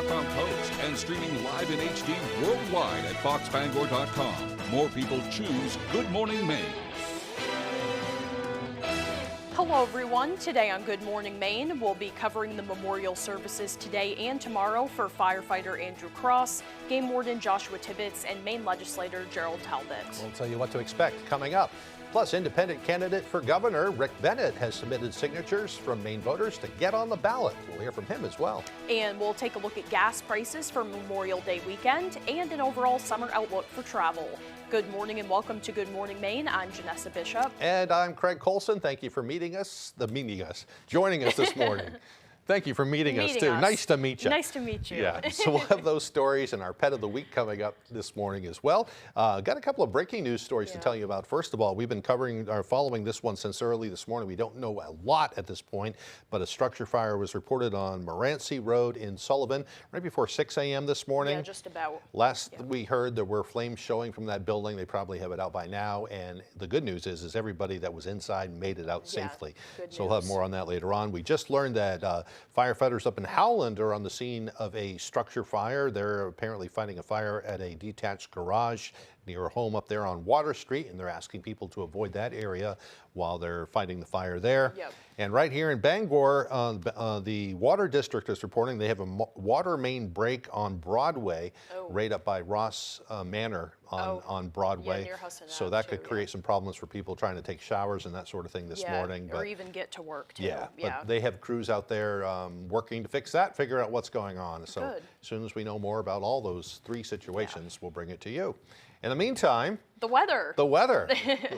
foxbangor.com post and streaming live in HD worldwide at foxbangor.com. More people choose Good Morning Maine. Hello everyone. Today on Good Morning Maine, we'll be covering the memorial services today and tomorrow for firefighter Andrew Cross, Game Warden Joshua Tibbetts, and Maine legislator Gerald Talbot. We'll tell you what to expect coming up. Plus, independent candidate for governor Rick Bennett has submitted signatures from Maine voters to get on the ballot. We'll hear from him as well. And we'll take a look at gas prices for Memorial Day weekend and an overall summer outlook for travel. Good morning and welcome to Good Morning Maine. I'm Janessa Bishop. And I'm Craig Colson. Thank you for joining us this morning. Thank you for meeting us, too. Nice to meet you. Nice to meet you. Yeah, so we'll have those stories and our Pet of the Week coming up this morning as well. Got a couple of breaking news stories to tell you about. First of all, we've been following this one since early this morning. We don't know a lot at this point, but a structure fire was reported on Moranci Road in Sullivan right before 6 a.m. this morning. Yeah, just about. Last we heard, there were flames showing from that building. They probably have it out by now. And the good news is everybody that was inside made it out safely. So we'll have more on that later on. We just learned that firefighters up in Howland are on the scene of a structure fire. They're apparently fighting a fire at a detached garage near a home up there on Water Street, and they're asking people to avoid that area while they're fighting the fire there. And right here in Bangor, the Water District is reporting they have a water main break on Broadway, right up by Ross Manor on Broadway. Near Hudson so Ave that too, could create some problems for people trying to take showers and that sort of thing this morning. Or even get to work too. But they have crews out there working to fix that, figure out what's going on. So as soon as we know more about all those three situations, we'll bring it to you. In the meantime, the weather.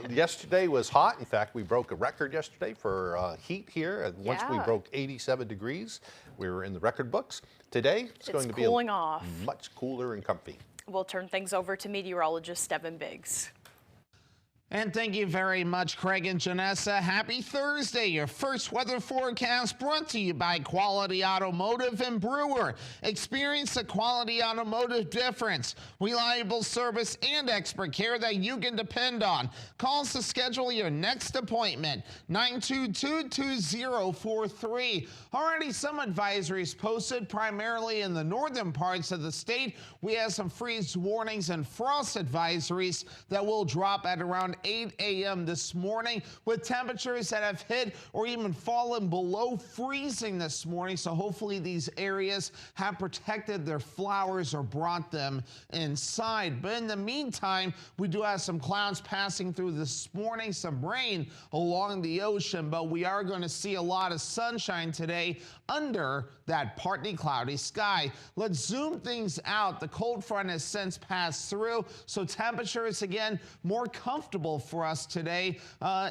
Yesterday was hot. In fact, we broke a record yesterday for heat here. Once we broke 87 degrees, we were in the record books. Today, it's going to be cooling off. Much cooler and comfy. We'll turn things over to meteorologist Devin Biggs. And thank you very much, Craig and Janessa. Happy Thursday. Your first weather forecast brought to you by Quality Automotive and Brewer. Experience the Quality Automotive difference. Reliable service and expert care that you can depend on. Call us to schedule your next appointment. 922-2043. Already some advisories posted primarily in the northern parts of the state. We have some freeze warnings and frost advisories that will drop at around 8 a.m. this morning with temperatures that have hit or even fallen below freezing this morning. So hopefully these areas have protected their flowers or brought them inside. But in the meantime, we do have some clouds passing through this morning, some rain along the ocean, but we are going to see a lot of sunshine today under that partly cloudy sky. Let's zoom things out. The cold front has since passed through, so temperatures again more comfortable for us today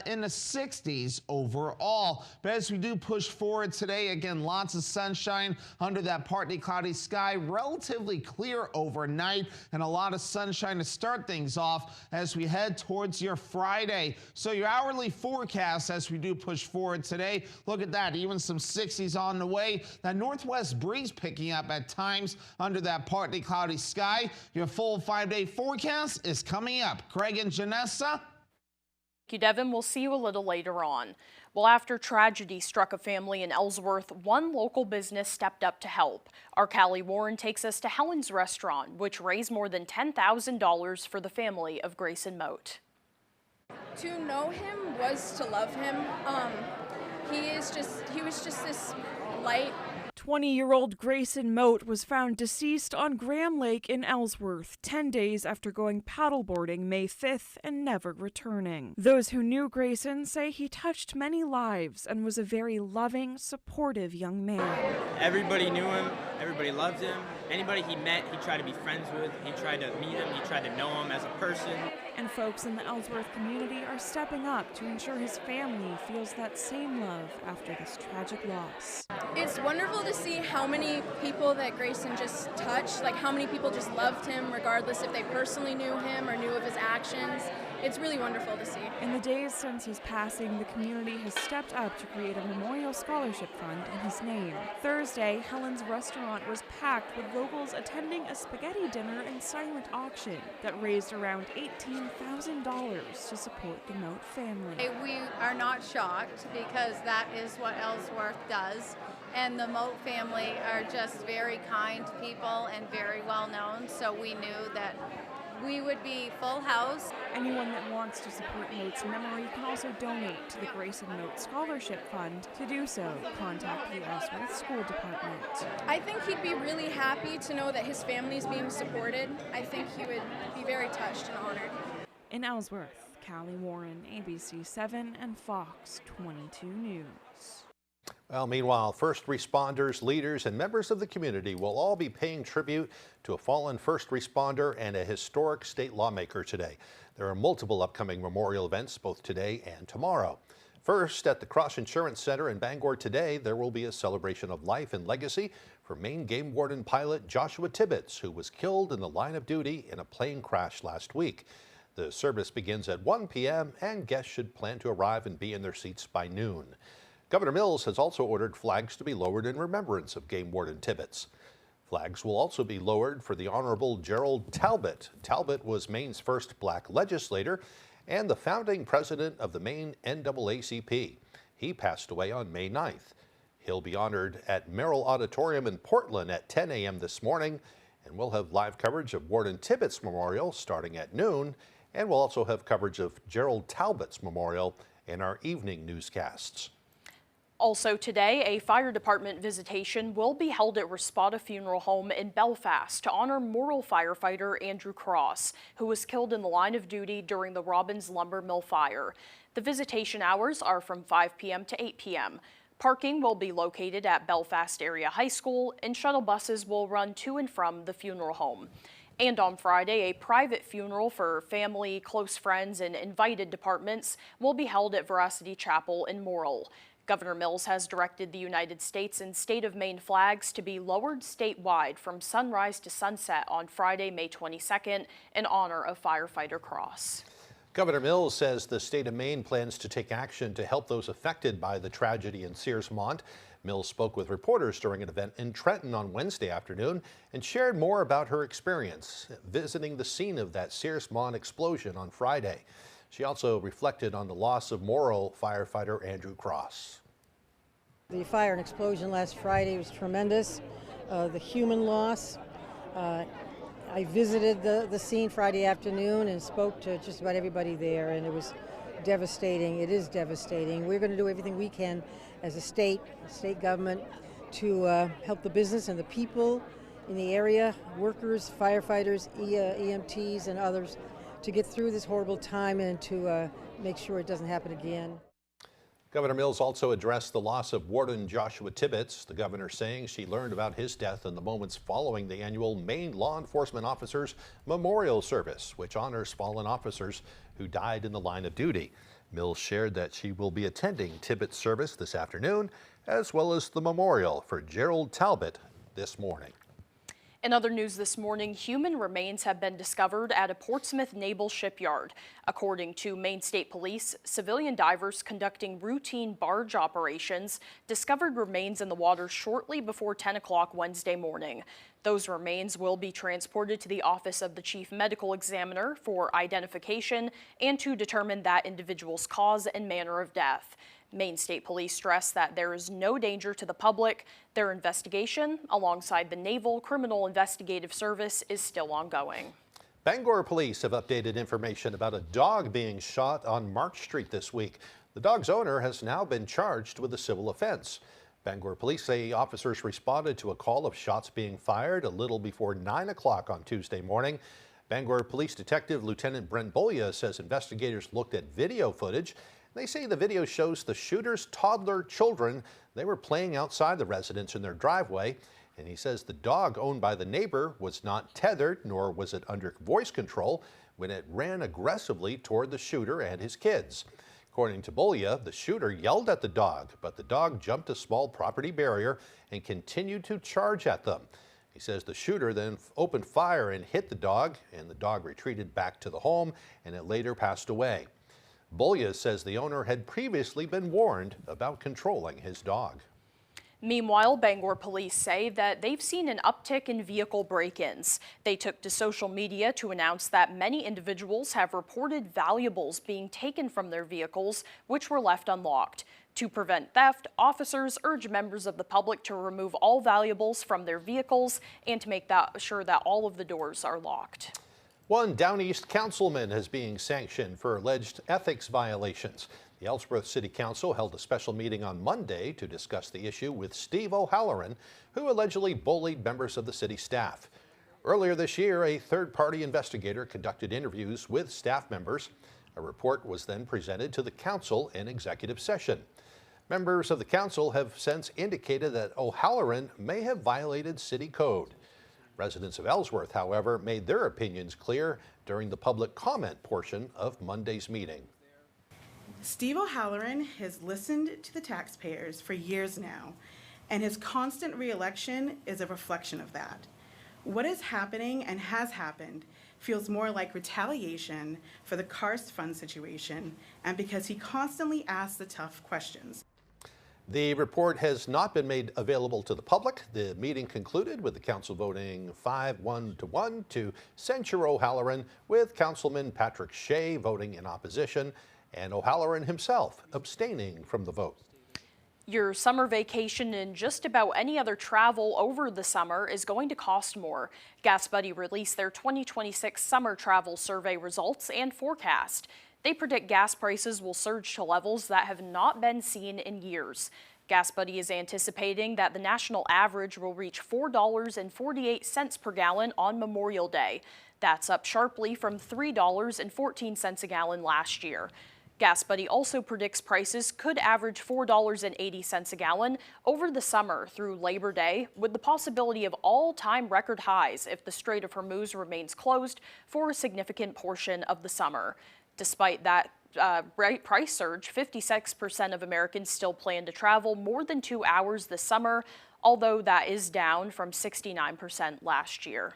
in the 60s overall. But as we do push forward today, again, lots of sunshine under that partly cloudy sky, relatively clear overnight, and a lot of sunshine to start things off as we head towards your Friday. So your hourly forecast as we do push forward today, look at that, even some 60s on the way. That northwest breeze picking up at times under that partly cloudy sky. Your full 5-day forecast is coming up. Craig and Janessa. Thank you, Devin. We'll see you a little later on. Well, after tragedy struck a family in Ellsworth, one local business stepped up to help. Our Callie Warren takes us to Helen's Restaurant, which raised more than $10,000 for the family of Grayson Moat. To know him was to love him. He was just this light. 20-year-old Grayson Moat was found deceased on Graham Lake in Ellsworth 10 days after going paddleboarding May 5th and never returning. Those who knew Grayson say he touched many lives and was a very loving, supportive young man. Everybody knew him, everybody loved him. Anybody he met, he tried to be friends with, he tried to meet him, he tried to know him as a person. And folks in the Ellsworth community are stepping up to ensure his family feels that same love after this tragic loss. It's wonderful to see how many people that Grayson just touched, like how many people just loved him regardless if they personally knew him or knew of his actions. it's really wonderful to see. In the days since his passing, the community has stepped up to create a memorial scholarship fund in his name. Thursday, Helen's restaurant was packed with locals attending a spaghetti dinner and silent auction that raised around $18,000 to support the Moat family. We are not shocked because that is what Ellsworth does. And the Moat family are just very kind people and very well known, so we knew that we would be full house. Anyone that wants to support Moat's memory can also donate to the Grayson Moat Scholarship Fund. To do so, contact the Ellsworth School Department. I think he'd be really happy to know that his family's being supported. I think he would be very touched and honored. In Ellsworth, Callie Warren, ABC 7 and Fox 22 News. Well, meanwhile, first responders, leaders, and members of the community will all be paying tribute to a fallen first responder and a historic state lawmaker today. There are multiple upcoming memorial events both today and tomorrow. First, at the Cross Insurance Center in Bangor today, there will be a celebration of life and legacy for Maine Game Warden pilot Joshua Tibbetts, who was killed in the line of duty in a plane crash last week. The service begins at 1 p.m. and guests should plan to arrive and be in their seats by noon. Governor Mills has also ordered flags to be lowered in remembrance of Game Warden Tibbetts. Flags will also be lowered for the Honorable Gerald Talbot. Talbot was Maine's first black legislator and the founding president of the Maine NAACP. He passed away on May 9th. He'll be honored at Merrill Auditorium in Portland at 10 a.m. this morning, and we'll have live coverage of Warden Tibbetts Memorial starting at noon, and we'll also have coverage of Gerald Talbot's memorial in our evening newscasts. Also today, a fire department visitation will be held at Raspada Funeral Home in Belfast to honor Morrill firefighter Andrew Cross, who was killed in the line of duty during the Robbins Lumber Mill fire. The visitation hours are from 5 p.m. to 8 p.m. Parking will be located at Belfast Area High School, and shuttle buses will run to and from the funeral home. And on Friday, a private funeral for family, close friends, and invited departments will be held at Veracity Chapel in Morrill. Governor Mills has directed the United States and state of Maine flags to be lowered statewide from sunrise to sunset on Friday, May 22nd, in honor of firefighter Cross. Governor Mills says the state of Maine plans to take action to help those affected by the tragedy in Searsmont. Mills spoke with reporters during an event in Trenton on Wednesday afternoon and shared more about her experience visiting the scene of that Searsmont explosion on Friday. She also reflected on the loss of Morrill firefighter Andrew Cross. The fire and explosion last Friday was tremendous. The human loss. I visited the scene Friday afternoon and spoke to just about everybody there, and it was devastating. It is devastating. We're going to do everything we can as a state government to help the business and the people in the area, workers, firefighters, EMTs, and others, to get through this horrible time and to make sure it doesn't happen again. Governor Mills also addressed the loss of Warden Joshua Tibbetts, the governor saying she learned about his death in the moments following the annual Maine Law Enforcement Officers Memorial Service, which honors fallen officers who died in the line of duty. Mills shared that she will be attending Tibbetts' service this afternoon, as well as the memorial for Gerald Talbot this morning. In other news this morning, human remains have been discovered at a Portsmouth naval shipyard. According to Maine State Police, civilian divers conducting routine barge operations discovered remains in the water shortly before 10 o'clock Wednesday morning. Those remains will be transported to the Office of the Chief Medical Examiner for identification and to determine that individual's cause and manner of death. Maine State Police stress that there is no danger to the public. Their investigation, alongside the Naval Criminal Investigative Service, is still ongoing. Bangor police have updated information about a dog being shot on March Street this week. The dog's owner has now been charged with a civil offense. Bangor police say officers responded to a call of shots being fired a little before 9 o'clock on Tuesday morning. Bangor Police Detective Lieutenant Brent Bolya says investigators looked at video footage. They say the video shows the shooter's toddler children. They were playing outside the residence in their driveway, and he says the dog owned by the neighbor was not tethered, nor was it under voice control when it ran aggressively toward the shooter and his kids. According to Bolya, the shooter yelled at the dog, but the dog jumped a small property barrier and continued to charge at them. He says the shooter then opened fire and hit the dog, and the dog retreated back to the home, and it later passed away. Bolya says the owner had previously been warned about controlling his dog. Meanwhile, Bangor police say that they've seen an uptick in vehicle break-ins. They took to social media to announce that many individuals have reported valuables being taken from their vehicles, which were left unlocked. To prevent theft, officers urge members of the public to remove all valuables from their vehicles and to make sure that all of the doors are locked. One Down East councilman is being sanctioned for alleged ethics violations. The Ellsworth City Council held a special meeting on Monday to discuss the issue with Steve O'Halloran, who allegedly bullied members of the city staff. Earlier this year, a third-party investigator conducted interviews with staff members. A report was then presented to the council in executive session. Members of the council have since indicated that O'Halloran may have violated city code. Residents of Ellsworth, however, made their opinions clear during the public comment portion of Monday's meeting. Steve O'Halloran has listened to the taxpayers for years now, and his constant re-election is a reflection of that. What is happening and has happened feels more like retaliation for the Karst Fund situation, and because he constantly asks the tough questions. The report has not been made available to the public. The meeting concluded with the council voting 5-1 to censure O'Halloran, with Councilman Patrick Shea voting in opposition and O'Halloran himself abstaining from the vote. Your summer vacation and just about any other travel over the summer is going to cost more. GasBuddy released their 2026 summer travel survey results and forecast. They predict gas prices will surge to levels that have not been seen in years. GasBuddy is anticipating that the national average will reach $4.48 per gallon on Memorial Day. That's up sharply from $3.14 a gallon last year. GasBuddy also predicts prices could average $4.80 a gallon over the summer through Labor Day, with the possibility of all-time record highs if the Strait of Hormuz remains closed for a significant portion of the summer. Despite that price surge, 56% of Americans still plan to travel more than 2 hours this summer, although that is down from 69% last year.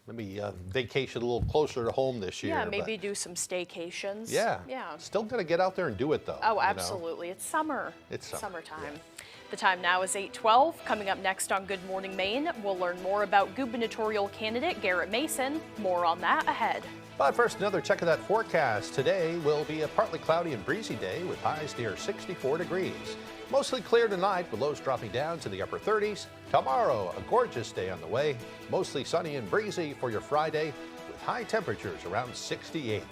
Maybe vacation a little closer to home this year. Yeah, maybe do some staycations. Yeah. Yeah. Still got to get out there and do it, though. Oh, absolutely. It's summer. It's summertime. Yeah. The time now is 8:12. Coming up next on Good Morning Maine, we'll learn more about gubernatorial candidate Garrett Mason. More on that ahead. But first, another check of that forecast. Today will be a partly cloudy and breezy day with highs near 64 degrees. Mostly clear tonight with lows dropping down to the upper 30s. Tomorrow, a gorgeous day on the way. Mostly sunny and breezy for your Friday with high temperatures around 68.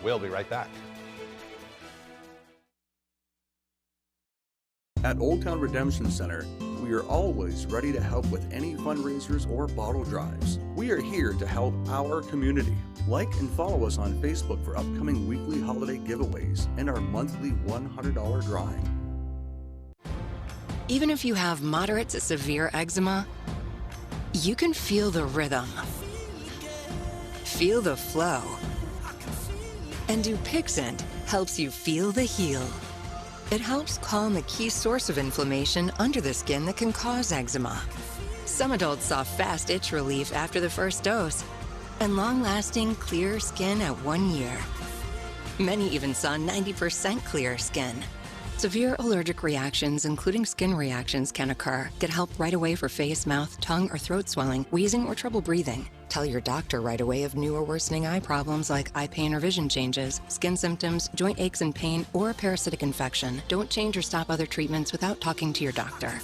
We'll be right back. At Old Town Redemption Center, we are always ready to help with any fundraisers or bottle drives. We are here to help our community. Like and follow us on Facebook for upcoming weekly holiday giveaways and our monthly $100 drawing. Even if you have moderate to severe eczema, you can feel the rhythm, feel the flow, and Dupixent helps you feel the heal. It helps calm the key source of inflammation under the skin that can cause eczema. Some adults saw fast itch relief after the first dose and long-lasting clear skin at 1 year. Many even saw 90% clear skin. Severe allergic reactions, including skin reactions, can occur. Get help right away for face, mouth, tongue, or throat swelling, wheezing, or trouble breathing. Tell your doctor right away of new or worsening eye problems like eye pain or vision changes, skin symptoms, joint aches and pain, or a parasitic infection. Don't change or stop other treatments without talking to your doctor.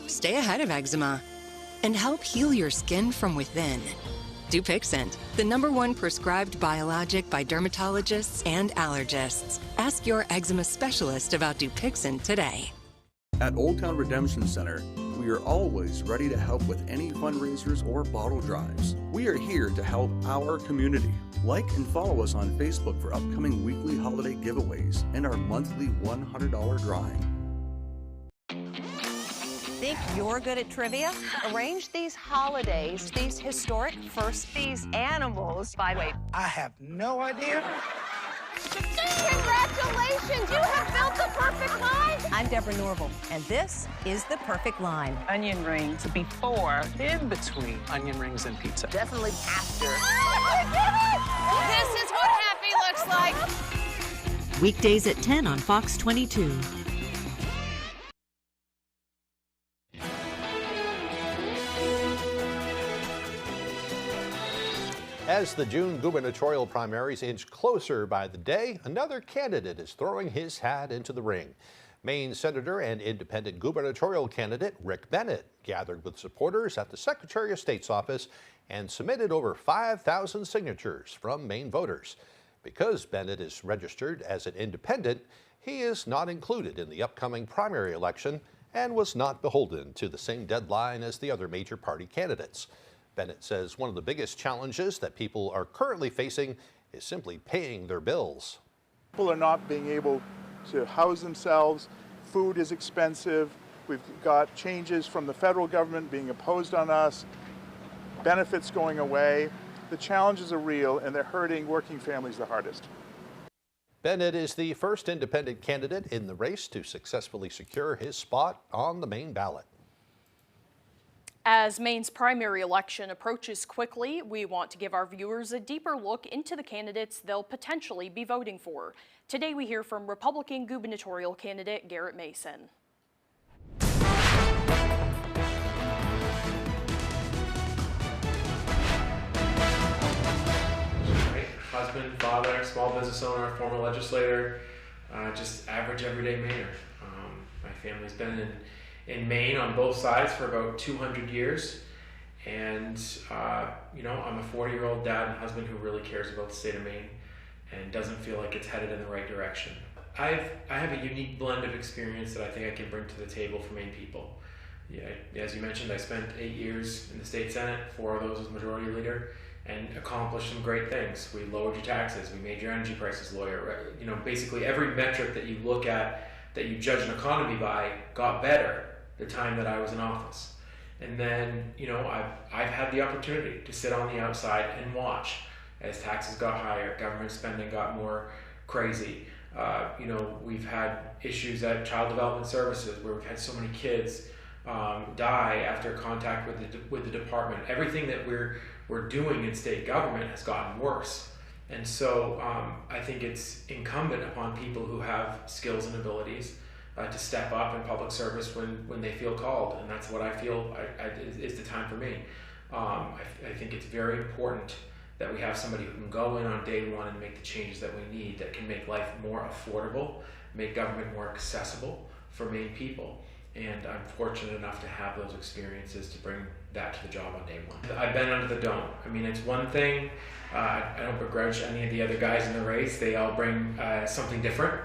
Stay ahead of eczema and help heal your skin from within. Dupixent, the #1 prescribed biologic by dermatologists and allergists. Ask your eczema specialist about Dupixent today. At Old Town Redemption Center, we are always ready to help with any fundraisers or bottle drives. We are here to help our community. Like and follow us on Facebook for upcoming weekly holiday giveaways and our monthly $100 drawing. Think you're good at trivia? Arrange these holidays, these historic firsts, these animals. By the way, I have no idea. Congratulations! You have built the perfect line? I'm Deborah Norville, and this is The Perfect Line. Onion rings before, in between onion rings and pizza. Definitely after. Oh, this is what happy looks like. Weekdays at 10 on Fox 22. As the June gubernatorial primaries inch closer by the day, another candidate is throwing his hat into the ring. Maine Senator and independent gubernatorial candidate Rick Bennett gathered with supporters at the Secretary of State's office and submitted over 5,000 signatures from Maine voters. Because Bennett is registered as an independent, he is not included in the upcoming primary election and was not beholden to the same deadline as the other major party candidates. Bennett says one of the biggest challenges that people are currently facing is simply paying their bills. People are not being able to house themselves. Food is expensive. We've got changes from the federal government being imposed on us, benefits going away. The challenges are real, and they're hurting working families the hardest. Bennett is the first independent candidate in the race to successfully secure his spot on the Maine ballot. As Maine's primary election approaches quickly, we want to give our viewers a deeper look into the candidates they'll potentially be voting for. Today we hear from Republican gubernatorial candidate Garrett Mason. Husband, father, small business owner, former legislator, just average everyday Mainer. My family's been in Maine on both sides for about 200 years. And, I'm a 40-year-old dad and husband who really cares about the state of Maine and doesn't feel like it's headed in the right direction. I have a unique blend of experience that I think I can bring to the table for Maine people. Yeah, as you mentioned, I spent 8 years in the state Senate, 4 of those as majority leader, and accomplished some great things. We lowered your taxes, we made your energy prices lower. Basically every metric that you look at, that you judge an economy by, got better the time that I was in office. And then, I've had the opportunity to sit on the outside and watch as taxes got higher, government spending got more crazy. We've had issues at Child Development Services where we've had so many kids die after contact with the department. Everything that we're doing in state government has gotten worse. And so I think it's incumbent upon people who have skills and abilities to step up in public service when they feel called, and that's what I feel is the time for me. I think it's very important that we have somebody who can go in on day one and make the changes that we need, that can make life more affordable, make government more accessible for Maine people. And I'm fortunate enough to have those experiences to bring that to the job on day one. I've been under the dome. It's one thing, I don't begrudge any of the other guys in the race. They all bring something different.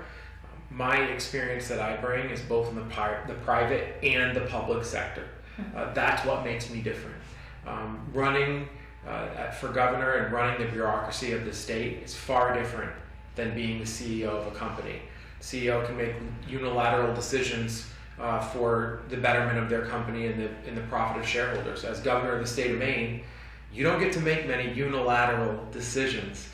My experience that I bring is both in the private and the public sector. That's what makes me different. Running for governor and running the bureaucracy of the state is far different than being the CEO of a company. The CEO can make unilateral decisions for the betterment of their company and the profit of shareholders. As governor of the state of Maine, you don't get to make many unilateral decisions.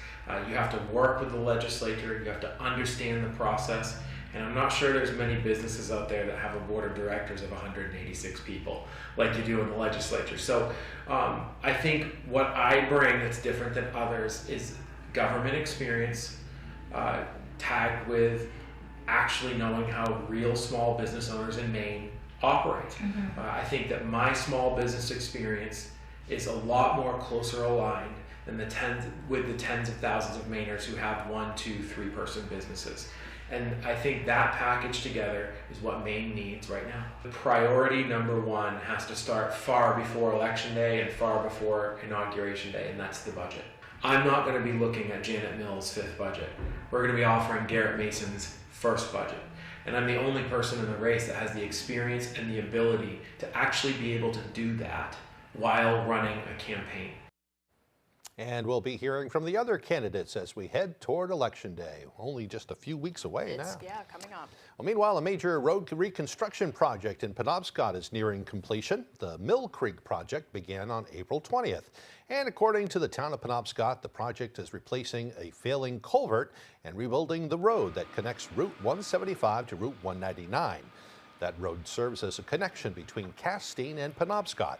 You have to work with the legislature, you have to understand the process, and I'm not sure there's many businesses out there that have a board of directors of 186 people like you do in the legislature. So I think what I bring that's different than others is government experience tagged with actually knowing how real small business owners in Maine operate. I think that my small business experience is a lot more closer aligned than the tens of thousands of Mainers who have 1, 2, 3 person businesses. And I think that package together is what Maine needs right now. The priority number one has to start far before Election Day and far before Inauguration Day, and that's the budget. I'm not going to be looking at Janet Mills' 5th budget. We're going to be offering Garrett Mason's 1st budget. And I'm the only person in the race that has the experience and the ability to actually be able to do that while running a campaign. And we'll be hearing from the other candidates as we head toward Election Day. Only just a few weeks away now. Yeah, coming up. Well, meanwhile, a major road reconstruction project in Penobscot is nearing completion. The Mill Creek project began on April 20th. And according to the town of Penobscot, the project is replacing a failing culvert and rebuilding the road that connects Route 175 to Route 199. That road serves as a connection between Castine and Penobscot.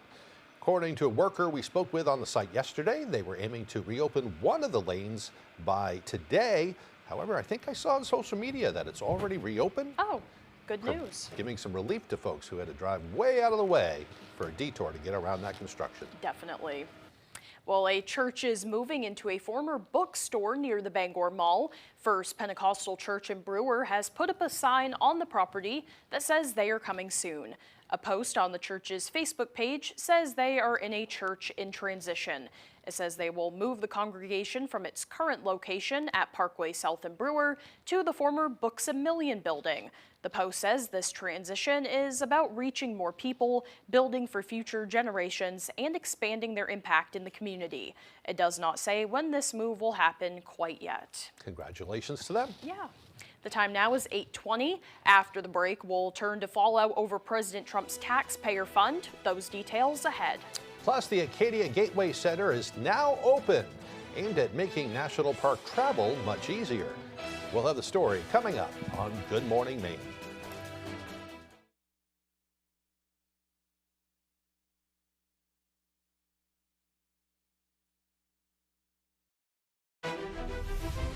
According to a worker we spoke with on the site yesterday, they were aiming to reopen one of the lanes by today. However, I think I saw on social media that it's already reopened. Oh, good news. Giving some relief to folks who had to drive way out of the way for a detour to get around that construction. Definitely. Well, a church is moving into a former bookstore near the Bangor Mall. First Pentecostal Church in Brewer has put up a sign on the property that says they are coming soon. A post on the church's Facebook page says they are in a church in transition. It says they will move the congregation from its current location at Parkway South in Brewer to the former Books A Million building. The post says this transition is about reaching more people, building for future generations, and expanding their impact in the community. It does not say when this move will happen quite yet. Congratulations to them. Yeah. The time now is 8:20. After the break, we'll turn to fallout over President Trump's taxpayer fund. Those details ahead. Plus, the Acadia Gateway Center is now open, aimed at making national park travel much easier. We'll have the story coming up on Good Morning Maine.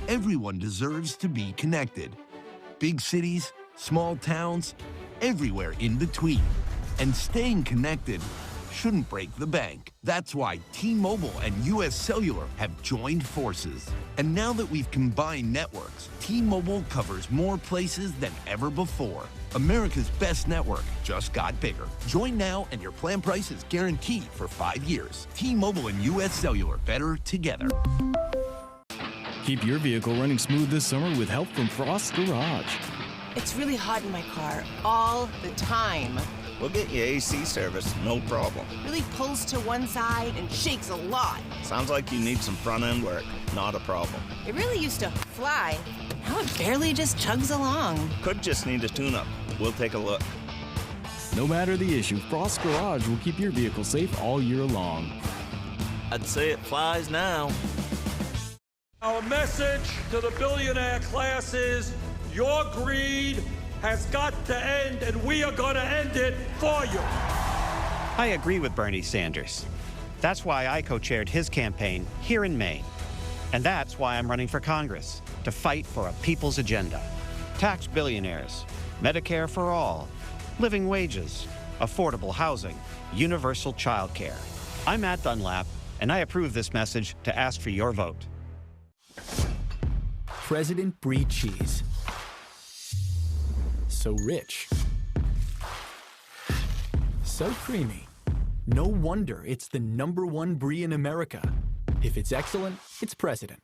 Everyone deserves to be connected. Big cities, small towns, everywhere in between. And staying connected shouldn't break the bank. That's why T-Mobile and US Cellular have joined forces. And now that we've combined networks, T-Mobile covers more places than ever before. America's best network just got bigger. Join now and your plan price is guaranteed for 5 years. T-Mobile and US Cellular, better together. Keep your vehicle running smooth this summer with help from Frost Garage. It's really hot in my car all the time. We'll get you AC service, no problem. Really pulls to one side and shakes a lot. Sounds like you need some front-end work, not a problem. It really used to fly. Now it barely just chugs along. Could just need a tune-up. We'll take a look. No matter the issue, Frost Garage will keep your vehicle safe all year long. I'd say it flies now. Our message to the billionaire class is, your greed has got to end, and we are going to end it for you. I agree with Bernie Sanders. That's why I co-chaired his campaign here in Maine. And that's why I'm running for Congress, to fight for a people's agenda. Tax billionaires, Medicare for all, living wages, affordable housing, universal child care. I'm Matt Dunlap, and I approve this message to ask for your vote. President Brie cheese. So rich. So creamy. No wonder it's the #1 brie in America. If it's excellent, it's President.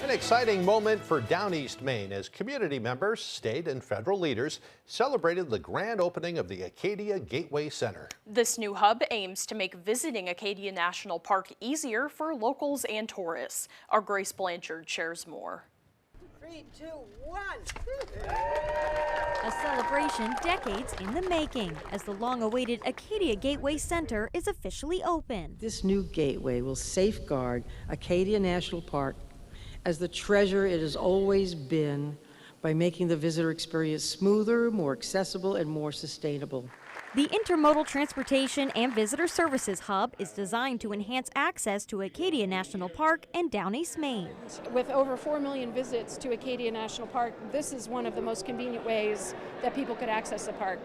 An exciting moment for Down East Maine as community members, state and federal leaders celebrated the grand opening of the Acadia Gateway Center. This new hub aims to make visiting Acadia National Park easier for locals and tourists. Our Grace Blanchard shares more. 3, 2, 1. A celebration decades in the making as the long-awaited Acadia Gateway Center is officially open. This new gateway will safeguard Acadia National Park as the treasure it has always been by making the visitor experience smoother, more accessible, and more sustainable. The Intermodal Transportation and Visitor Services Hub is designed to enhance access to Acadia National Park and Down East Maine. With over 4 million visits to Acadia National Park, this is one of the most convenient ways that people could access the park.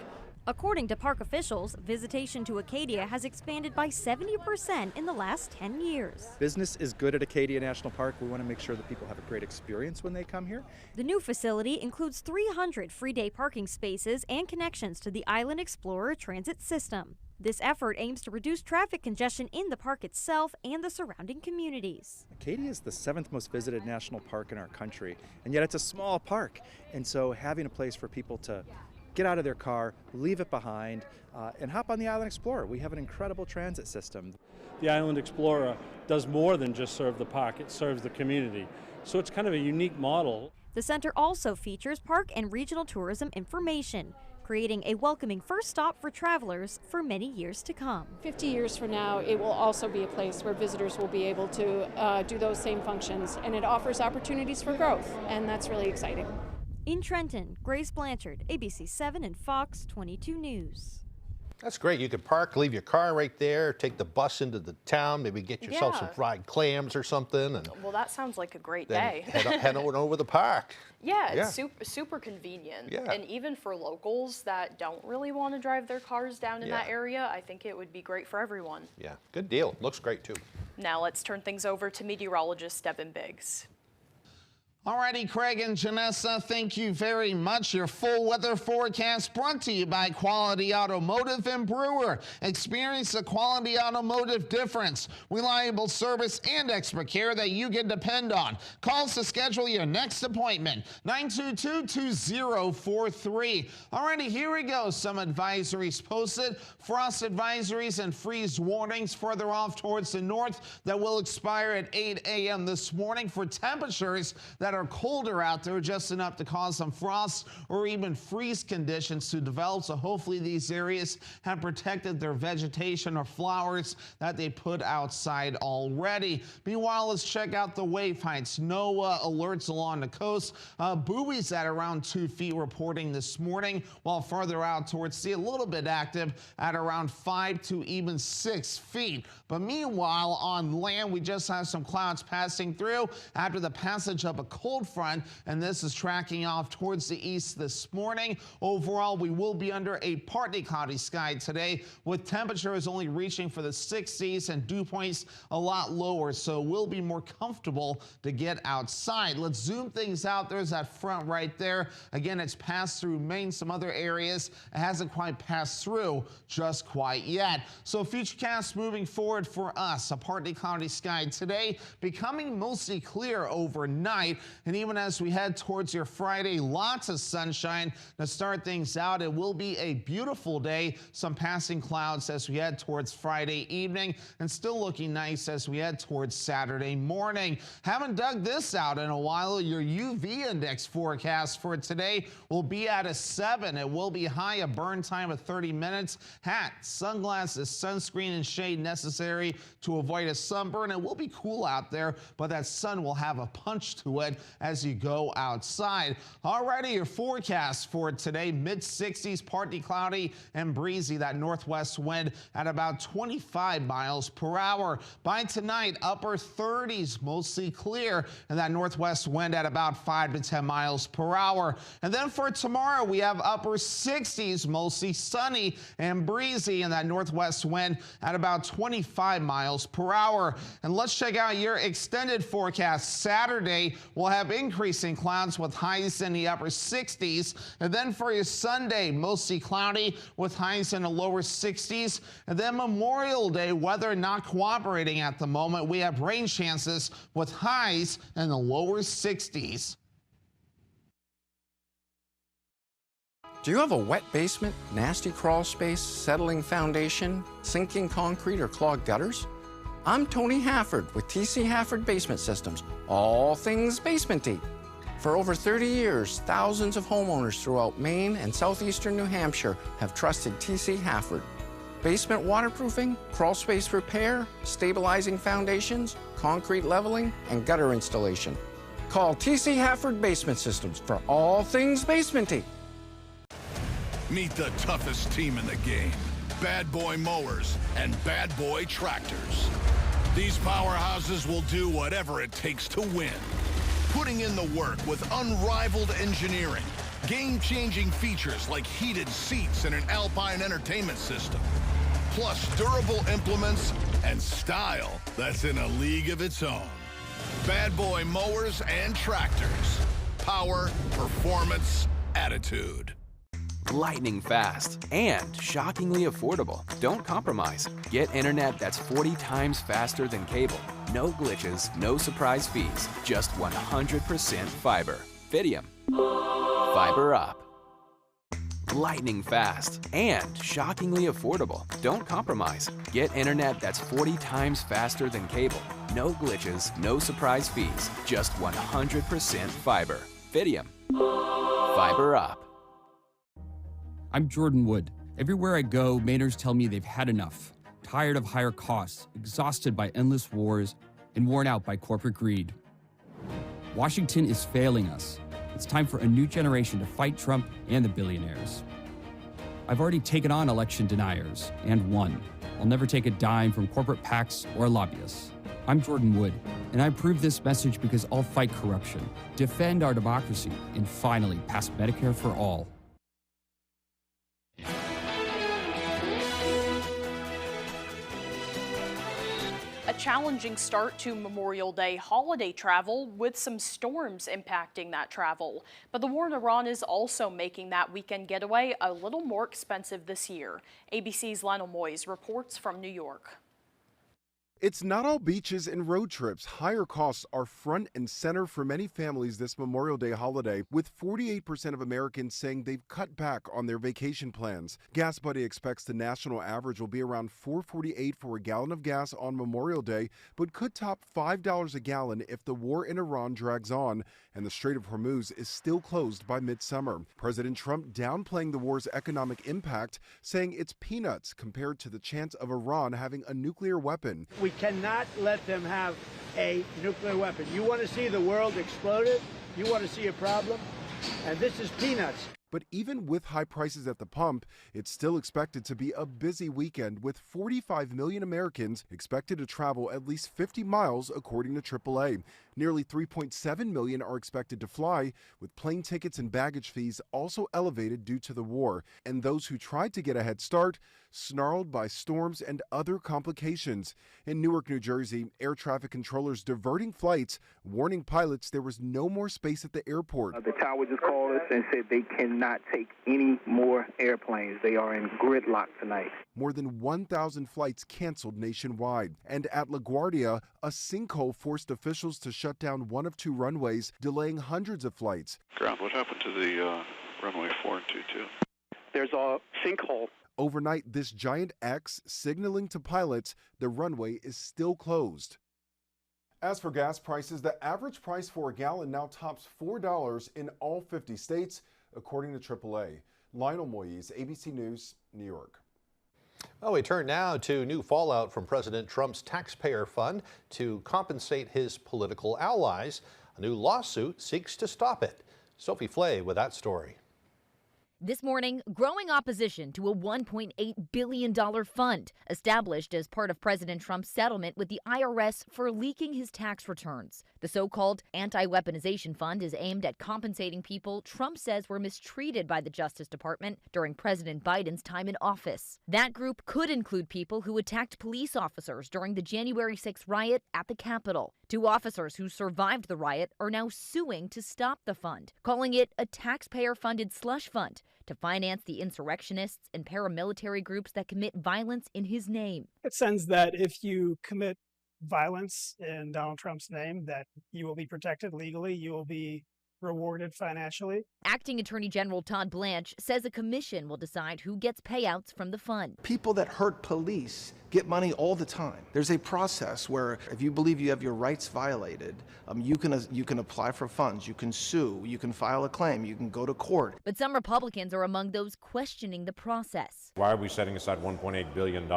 According to park officials, visitation to Acadia has expanded by 70% in the last 10 years. Business is good at Acadia National Park. We want to make sure that people have a great experience when they come here. The new facility includes 300 free day parking spaces and connections to the Island Explorer transit system. This effort aims to reduce traffic congestion in the park itself and the surrounding communities. Acadia is the 7th most visited national park in our country, and yet it's a small park. And so having a place for people to get out of their car, leave it behind, and hop on the Island Explorer. We have an incredible transit system. The Island Explorer does more than just serve the park, it serves the community. So it's kind of a unique model. The center also features park and regional tourism information, creating a welcoming first stop for travelers for many years to come. 50 years from now, it will also be a place where visitors will be able to do those same functions, and it offers opportunities for growth, and that's really exciting. In Trenton, Grace Blanchard, ABC 7 and Fox 22 News. That's great. You could park, leave your car right there, take the bus into the town, maybe get yourself some fried clams or something. And well, that sounds like a great then day. head on over the park. Yeah, it's super convenient. Yeah. And even for locals that don't really want to drive their cars down in that area, I think it would be great for everyone. Yeah, good deal. Looks great, too. Now let's turn things over to meteorologist Devin Biggs. Alrighty, Craig and Janessa, thank you very much. Your full weather forecast brought to you by Quality Automotive and Brewer. Experience the Quality Automotive difference. Reliable service and expert care that you can depend on. Call us to schedule your next appointment. 922-2043. Alrighty, here we go. Some advisories posted. Frost advisories and freeze warnings further off towards the north that will expire at 8 a.m. this morning for temperatures that are colder out there, just enough to cause some frost or even freeze conditions to develop. So hopefully these areas have protected their vegetation or flowers that they put outside already. Meanwhile, let's check out the wave heights. No alerts along the coast. Buoys at around 2 feet reporting this morning, while farther out towards sea, a little bit active at around 5 to even 6 feet. But meanwhile, on land, we just have some clouds passing through after the passage of a cold front, and this is tracking off towards the east this morning. Overall, we will be under a partly cloudy sky today, with temperatures only reaching for the 60s and dew points a lot lower, so we'll be more comfortable to get outside. Let's zoom things out. There's that front right there. Again, it's passed through Maine, some other areas. It hasn't quite passed through just quite yet. So futurecast moving forward for us, a partly cloudy sky today, becoming mostly clear overnight. And even as we head towards your Friday, lots of sunshine to start things out. It will be a beautiful day. Some passing clouds as we head towards Friday evening, and still looking nice as we head towards Saturday morning. Haven't dug this out in a while. Your UV index forecast for today will be at a 7. It will be high, a burn time of 30 minutes. Hat, sunglasses, sunscreen, and shade necessary to avoid a sunburn. It will be cool out there, but that sun will have a punch to it as you go outside. Alrighty, your forecast for today, mid-60s, partly cloudy and breezy. That northwest wind at about 25 miles per hour. By tonight, upper 30s, mostly clear, and that northwest wind at about 5 to 10 miles per hour. And then for tomorrow, we have upper 60s, mostly sunny and breezy, and that northwest wind at about 25 miles per hour. And let's check out your extended forecast. Saturday, we'll have increasing clouds with highs in the upper 60s. And then for your Sunday, mostly cloudy with highs in the lower 60s. And then Memorial Day, weather not cooperating at the moment. We have rain chances with highs in the lower 60s. Do you have a wet basement, nasty crawl space, settling foundation, sinking concrete, or clogged gutters? I'm Tony Hafford with TC Hafford Basement Systems, all things basement-y. For over 30 years, thousands of homeowners throughout Maine and southeastern New Hampshire have trusted TC Hafford. Basement waterproofing, crawl space repair, stabilizing foundations, concrete leveling, and gutter installation. Call TC Hafford Basement Systems for all things basement-y. Meet the toughest team in the game. Bad Boy Mowers and Bad Boy Tractors. These powerhouses will do whatever it takes to win. Putting in the work with unrivaled engineering, Game-changing features like heated seats and an Alpine entertainment system. Plus durable implements and style that's in a league of its own. Bad Boy Mowers and Tractors. Power, performance, attitude. Lightning fast and shockingly affordable. Don't compromise. Get internet that's 40 times faster than cable. No glitches, no surprise fees. Just 100% fiber. Fidium. Fiber up. Lightning fast and shockingly affordable. Don't compromise. Get internet that's 40 times faster than cable. No glitches, no surprise fees. Just 100% fiber. Fidium. Fiber up. I'm Jordan Wood. Everywhere I go, Mainers tell me they've had enough. Tired of higher costs, exhausted by endless wars, and worn out by corporate greed. Washington is failing us. It's time for a new generation to fight Trump and the billionaires. I've already taken on election deniers and won. I'll never take a dime from corporate PACs or lobbyists. I'm Jordan Wood, and I approve this message because I'll fight corruption, defend our democracy, and finally pass Medicare for all. A challenging start to Memorial Day holiday travel with some storms impacting that travel. But the war in Iran is also making that weekend getaway a little more expensive this year. ABC's Lionel Moyes reports from New York. It's not all beaches and road trips. Higher costs are front and center for many families this Memorial Day holiday, with 48% of Americans saying they've cut back on their vacation plans. GasBuddy expects the national average will be around $4.48 for a gallon of gas on Memorial Day, but could top $5 a gallon if the war in Iran drags on and the Strait of Hormuz is still closed by midsummer. President Trump downplaying the war's economic impact, saying it's peanuts compared to the chance of Iran having a nuclear weapon. We cannot let them have a nuclear weapon. You want to see the world exploded? You want to see a problem? And this is peanuts. But even with high prices at the pump, it's still expected to be a busy weekend, with 45 million Americans expected to travel at least 50 miles, according to AAA. Nearly 3.7 million are expected to fly, with plane tickets and baggage fees also elevated due to the war. And those who tried to get a head start, snarled by storms and other complications. In Newark, New Jersey, air traffic controllers diverting flights, warning pilots there was no more space at the airport. The tower just called us and said they cannot take any more airplanes. They are in gridlock tonight. More than 1,000 flights canceled nationwide. And at LaGuardia, a sinkhole forced officials to shut down one of two runways, delaying hundreds of flights. Ground, what happened to the runway 422? There's a sinkhole. Overnight, this giant X signaling to pilots the runway is still closed. As for gas prices, the average price for a gallon now tops $4 in all 50 states, according to AAA. Lionel Moyes, ABC News, New York. Well, we turn now to new fallout from President Trump's taxpayer fund to compensate his political allies. A new lawsuit seeks to stop it. Sophie Flay with that story. This morning, growing opposition to a $1.8 billion fund established as part of President Trump's settlement with the IRS for leaking his tax returns. The so-called anti-weaponization fund is aimed at compensating people Trump says were mistreated by the Justice Department during President Biden's time in office. That group could include people who attacked police officers during the January 6th riot at the Capitol. Two officers who survived the riot are now suing to stop the fund, calling it a taxpayer-funded slush fund to finance the insurrectionists and paramilitary groups that commit violence in his name. It sends that if you commit violence in Donald Trump's name, that you will be protected legally, you will be rewarded financially. Acting Attorney General Todd Blanche says a commission will decide who gets payouts from the fund. People that hurt police get money all the time. There's a process where if you believe you have your rights violated, you can apply for funds, you can sue, you can file a claim, you can go to court. But some Republicans are among those questioning the process. Why are we setting aside $1.8 billion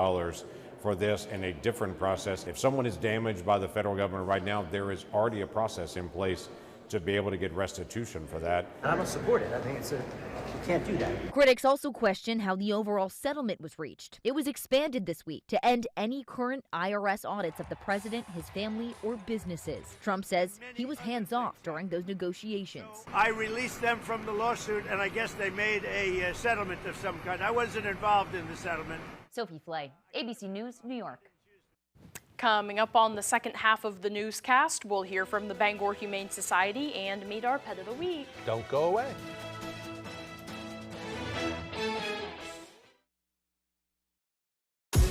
for this in a different process? If someone is damaged by the federal government right now, there is already a process in place to be able to get restitution for that. I don't support it. I think you can't do that. Critics also question how the overall settlement was reached. It was expanded this week to end any current IRS audits of the president, his family, or businesses. Trump says he was hands-off during those negotiations. I released them from the lawsuit, and I guess they made a settlement of some kind. I wasn't involved in the settlement. Sophie Flay, ABC News, New York. Coming up on the second half of the newscast, we'll hear from the Bangor Humane Society and meet our pet of the week. Don't go away.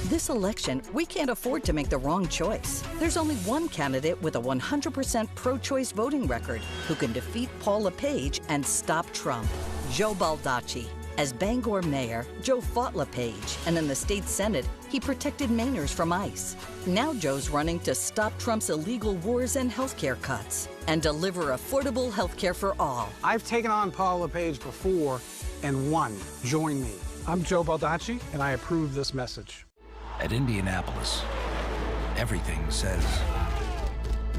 This election, we can't afford to make the wrong choice. There's only one candidate with a 100% pro-choice voting record who can defeat Paul LePage and stop Trump, Joe Baldacci. As Bangor mayor, Joe fought LePage, and in the state Senate, he protected Mainers from ICE. Now Joe's running to stop Trump's illegal wars and health care cuts and deliver affordable health care for all. I've taken on Paul LePage before and won. Join me. I'm Joe Baldacci, and I approve this message. At Indianapolis, everything says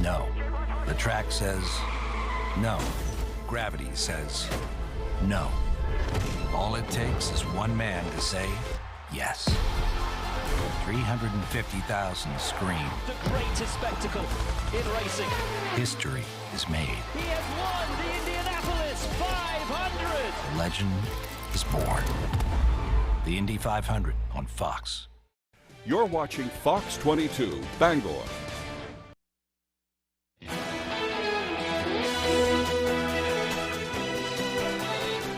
no. The track says no. Gravity says no. All it takes is one man to say yes. 350,000 scream. The greatest spectacle in racing. History is made. He has won the Indianapolis 500. The legend is born. The Indy 500 on Fox. You're watching Fox 22, Bangor.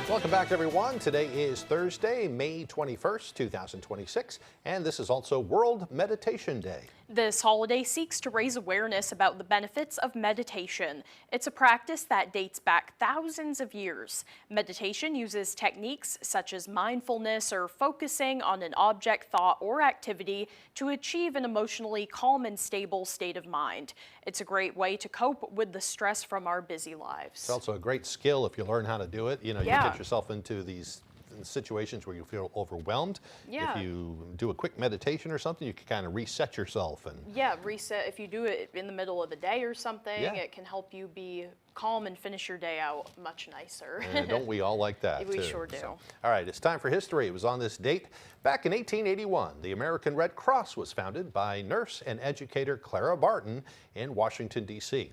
Welcome back, everyone. Today is Thursday, May 21st, 2026, and this is also World Meditation Day. This holiday seeks to raise awareness about the benefits of meditation. It's a practice that dates back thousands of years. Meditation uses techniques such as mindfulness or focusing on an object, thought, or activity to achieve an emotionally calm and stable state of mind. It's a great way to cope with the stress from our busy lives. It's also a great skill if you learn how to do it. You know, you get yourself into these situations where you feel overwhelmed. Yeah. If you do a quick meditation or something, you can kind of reset yourself. And reset. If you do it in the middle of the day or something, it can help you be calm and finish your day out much nicer. Don't we all like that? We sure do. So, all right, it's time for history. It was on this date. Back in 1881, the American Red Cross was founded by nurse and educator Clara Barton in Washington, D.C.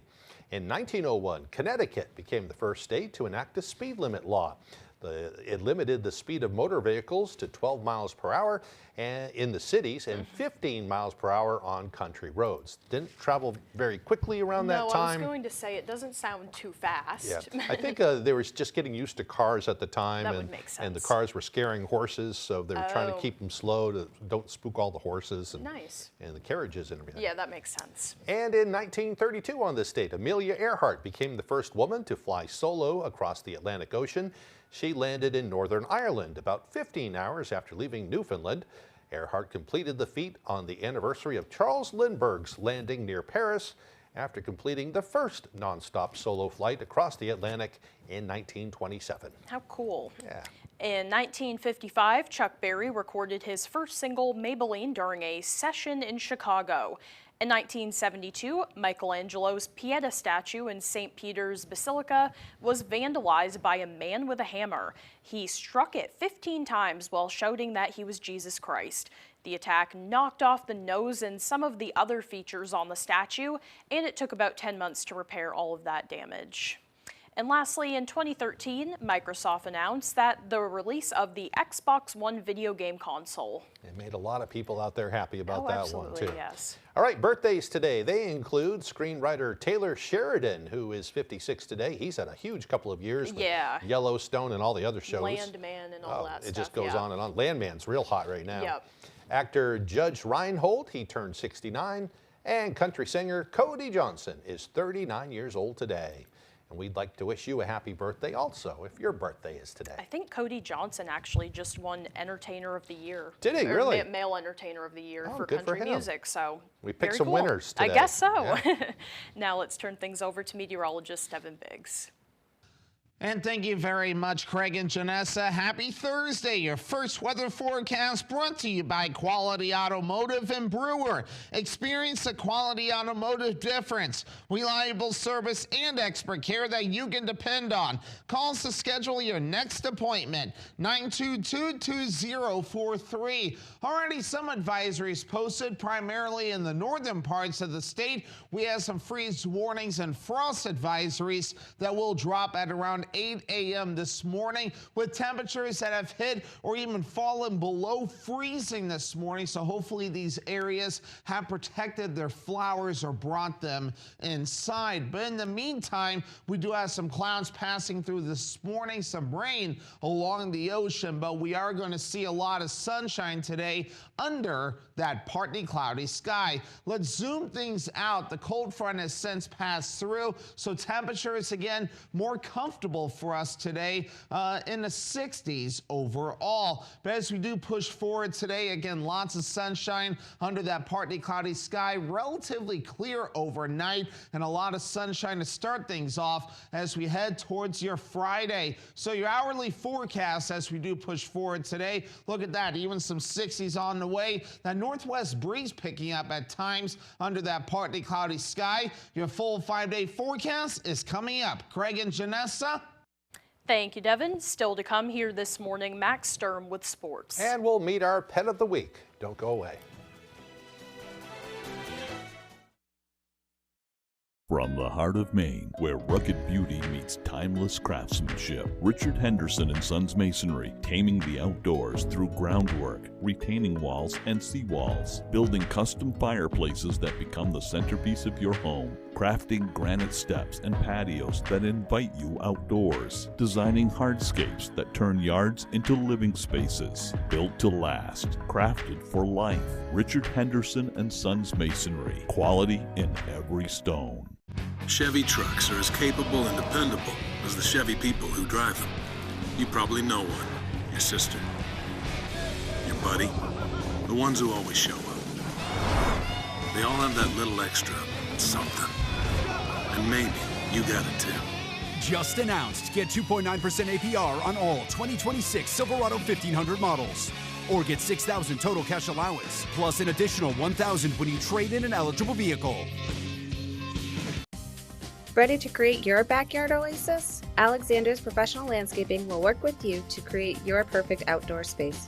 In 1901, Connecticut became the first state to enact a speed limit law. It limited the speed of motor vehicles to 12 miles per hour in the cities and 15 miles per hour on country roads. Didn't travel very quickly around that time. I was going to say it doesn't sound too fast. Yeah. I think they were just getting used to cars at the time. That would make sense. And the cars were scaring horses, so they were trying to keep them slow to don't spook all the horses and, and the carriages and everything. Yeah, that makes sense. And in 1932 on this date, Amelia Earhart became the first woman to fly solo across the Atlantic Ocean. She landed in Northern Ireland about 15 hours after leaving Newfoundland. Earhart completed the feat on the anniversary of Charles Lindbergh's landing near Paris after completing the first nonstop solo flight across the Atlantic in 1927. How cool. Yeah. In 1955, Chuck Berry recorded his first single, Maybelline, during a session in Chicago. In 1972, Michelangelo's Pieta statue in St. Peter's Basilica was vandalized by a man with a hammer. He struck it 15 times while shouting that he was Jesus Christ. The attack knocked off the nose and some of the other features on the statue, and it took about 10 months to repair all of that damage. And lastly, in 2013, Microsoft announced that the release of the Xbox One video game console. It made a lot of people out there happy about that one, too. Yes. All right, birthdays today. They include screenwriter Taylor Sheridan, who is 56 today. He's had a huge couple of years with Yellowstone and all the other shows. Landman and all that stuff. It just goes on and on. Landman's real hot right now. Yep. Actor Judge Reinhold, he turned 69. And country singer Cody Johnson is 39 years old today. And we'd like to wish you a happy birthday also, if your birthday is today. I think Cody Johnson actually just won Entertainer of the Year. Did he really? Male Entertainer of the Year for good country for him. music. So we picked some cool. winners today. I guess so. Yeah. Now let's turn things over to meteorologist Stephen Biggs. And thank you very much, Craig and Janessa. Happy Thursday. Your first weather forecast brought to you by Quality Automotive and Brewer. Experience the Quality Automotive difference. Reliable service and expert care that you can depend on. Call us to schedule your next appointment. 922-2043. Already some advisories posted primarily in the northern parts of the state. We have some freeze warnings and frost advisories that will drop at around 8 a.m. this morning with temperatures that have hit or even fallen below freezing this morning. So hopefully these areas have protected their flowers or brought them inside. But in the meantime, we do have some clouds passing through this morning, some rain along the ocean, but we are going to see a lot of sunshine today under that partly cloudy sky. Let's zoom things out. The cold front has since passed through, so temperatures again more comfortable for us today in the 60s overall. But as we do push forward today, again, lots of sunshine under that partly cloudy sky, relatively clear overnight, and a lot of sunshine to start things off as we head towards your Friday. So your hourly forecast as we do push forward today, look at that, even some 60s on the way. That northwest breeze picking up at times under that partly cloudy sky. Your full 5-day forecast is coming up. Craig and Janessa. Thank you, Devin. Still to come here this morning, Max Sturm with sports. And we'll meet our pet of the week. Don't go away. From the heart of Maine, where rugged beauty meets timeless craftsmanship, Richard Henderson & Sons Masonry, taming the outdoors through groundwork, retaining walls and seawalls, building custom fireplaces that become the centerpiece of your home, crafting granite steps and patios that invite you outdoors, designing hardscapes that turn yards into living spaces, built to last, crafted for life. Richard Henderson & Sons Masonry, quality in every stone. Chevy trucks are as capable and dependable as the Chevy people who drive them. You probably know one. Your sister. Your buddy. The ones who always show up. They all have that little extra something. And maybe you got it too. Just announced. Get 2.9% APR on all 2026 Silverado 1500 models. Or get $6,000 total cash allowance, plus an additional $1,000 when you trade in an eligible vehicle. Ready to create your backyard oasis? Alexander's Professional Landscaping will work with you to create your perfect outdoor space.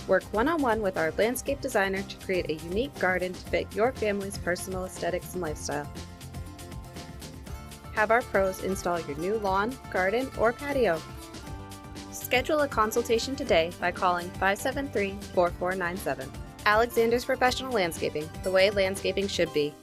Work one-on-one with our landscape designer to create a unique garden to fit your family's personal aesthetics and lifestyle. Have our pros install your new lawn, garden, or patio. Schedule a consultation today by calling 573-4497. Alexander's Professional Landscaping, the way landscaping should be.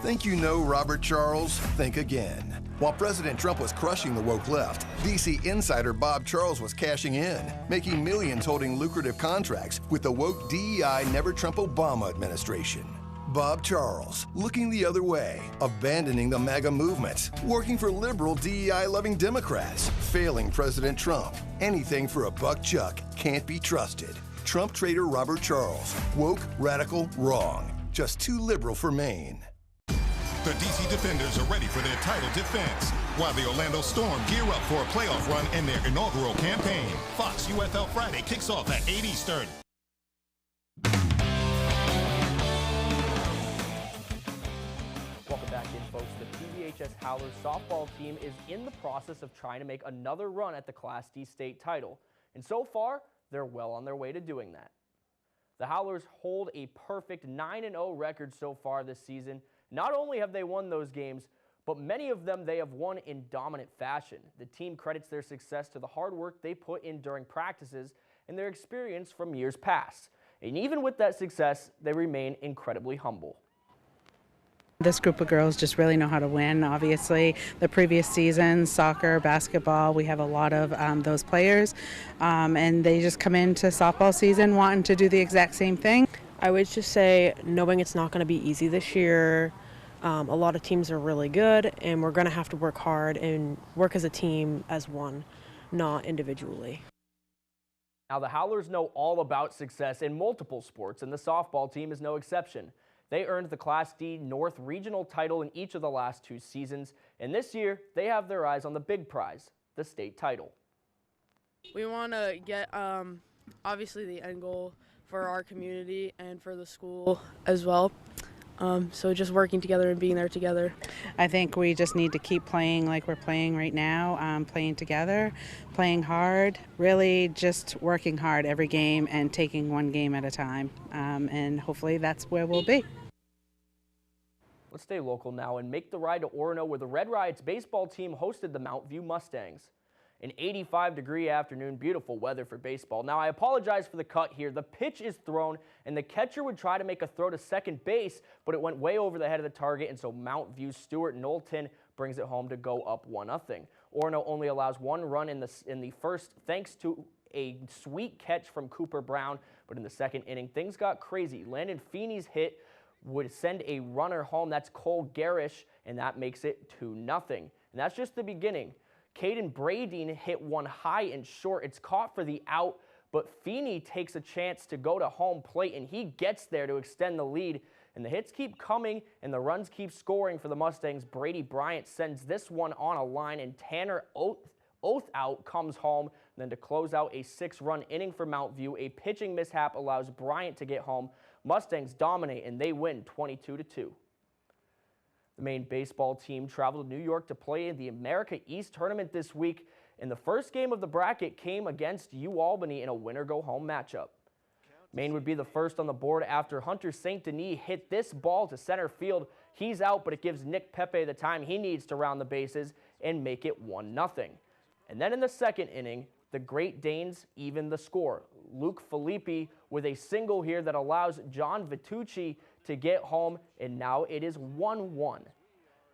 Think you know Robert Charles? Think again. While President Trump was crushing the woke left, DC insider Bob Charles was cashing in, making millions holding lucrative contracts with the woke DEI Never Trump Obama administration. Bob Charles, looking the other way, abandoning the MAGA movement, working for liberal DEI-loving Democrats, failing President Trump. Anything for a buck chuck can't be trusted. Trump traitor Robert Charles, woke, radical, wrong. Just too liberal for Maine. The DC Defenders are ready for their title defense, while the Orlando Storm gear up for a playoff run in their inaugural campaign. Fox UFL Friday kicks off at 8 Eastern. Welcome back in, folks. The PBHS Howlers softball team is in the process of trying to make another run at the Class D state title, and so far, they're well on their way to doing that. The Howlers hold a perfect 9-0 record so far this season. Not only have they won those games, but many of them they have won in dominant fashion. The team credits their success to the hard work they put in during practices and their experience from years past. And even with that success, they remain incredibly humble. This group of girls just really know how to win. Obviously, the previous season, soccer, basketball, we have a lot of those players, and they just come into softball season wanting to do the exact same thing. I would just say, knowing it's not going to be easy this year, a lot of teams are really good, and we're going to have to work hard and work as a team as one, not individually. Now, the Howlers know all about success in multiple sports, and the softball team is no exception. They earned the Class D North Regional title in each of the last 2 seasons, and this year they have their eyes on the big prize, the state title. We want to get, obviously, the end goal for our community and for the school as well. So just working together and being there together. I think we just need to keep playing like we're playing right now, playing together, playing hard, really just working hard every game and taking one game at a time. And hopefully that's where we'll be. Let's stay local now and make the ride to Orono, where the Red Riots baseball team hosted the Mount View Mustangs. An 85-degree afternoon, beautiful weather for baseball. Now, I apologize for the cut here. The pitch is thrown, and the catcher would try to make a throw to second base, but it went way over the head of the target, and so Mount View's Stuart Knowlton brings it home to go up 1-0. Orono only allows 1 run in the first, thanks to a sweet catch from Cooper Brown, but in the second inning, things got crazy. Landon Feeney's hit would send a runner home. That's Cole Garish, and that makes it 2-0. And that's just the beginning. Caden Bradeen hit one high and short. It's caught for the out, but Feeney takes a chance to go to home plate, and he gets there to extend the lead. And the hits keep coming, and the runs keep scoring for the Mustangs. Brady Bryant sends this one on a line, and Tanner Oath comes home. And then to close out a 6-run inning for Mount View, a pitching mishap allows Bryant to get home. Mustangs dominate, and they win 22-2. The Maine baseball team traveled to New York to play in the America East tournament this week, and the first game of the bracket came against UAlbany in a winner-go-home matchup. Maine would be the first on the board after Hunter St. Denis hit this ball to center field. He's out, but it gives Nick Pepe the time he needs to round the bases and make it 1-0. And then in the second inning, the Great Danes even the score. Luke Filippi with a single here that allows John Vitucci to get home, and now it is 1-1.